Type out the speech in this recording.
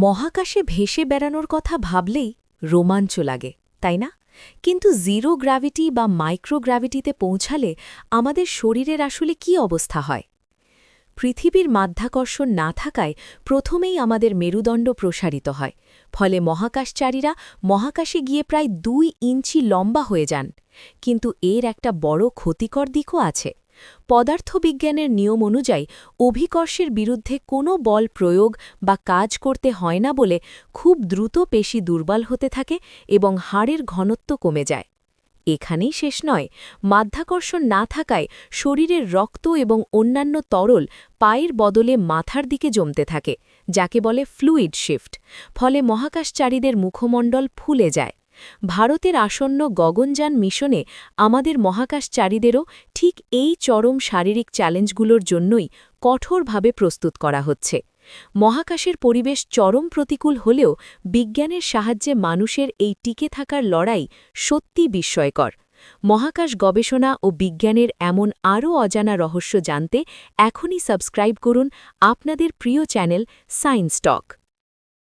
মহাকাশে ভেসে বেড়ানোর কথা ভাবলেই রোমাঞ্চ লাগে তাই না? কিন্তু জিরো গ্র্যাভিটি বা মাইক্রোগ্র্যাভিটিতে পৌঁছালে আমাদের শরীরের আসলে কি অবস্থা হয়? পৃথিবীর মাধ্যাকর্ষণ না থাকায় প্রথমেই আমাদের মেরুদণ্ড প্রসারিত হয়, ফলে মহাকাশচারীরা মহাকাশে গিয়ে প্রায় 2 ইঞ্চি লম্বা হয়ে যান। কিন্তু এর একটা বড় ক্ষতিকর দিকও আছে। পদার্থবিজ্ঞানের নিয়ম অনুযায়ী অভিকর্ষের বিরুদ্ধে কোনো বল প্রয়োগ বা কাজ করতে হয় না বলে খুব দ্রুত পেশি দুর্বল হতে থাকে এবং হাড়ের ঘনত্ব কমে যায়। এখানেই শেষ নয়, মাধ্যাকর্ষণ না থাকায় শরীরের রক্ত এবং অন্যান্য তরল পায়ের বদলে মাথার দিকে জমতে থাকে, যাকে বলে ফ্লুইড শিফট। ফলে মহাকাশচারীদের মুখমণ্ডল ফুলে যায়। ভারতের আসন্ন গগনযান মিশনে আমাদের মহাকাশচারীদেরও ঠিক এই চরম শারীরিক চ্যালেঞ্জগুলোর জন্যই কঠোরভাবে প্রস্তুত করা হচ্ছে। মহাকাশের পরিবেশ চরম প্রতিকূল হলেও বিজ্ঞানের সাহায্যে মানুষের এই টিকে থাকার লড়াই সত্যি বিস্ময়কর। মহাকাশ গবেষণা ও বিজ্ঞানের এমন আরও অজানা রহস্য জানতে এখনই সাবস্ক্রাইব করুন আপনাদের প্রিয় চ্যানেল সায়েন্স টক।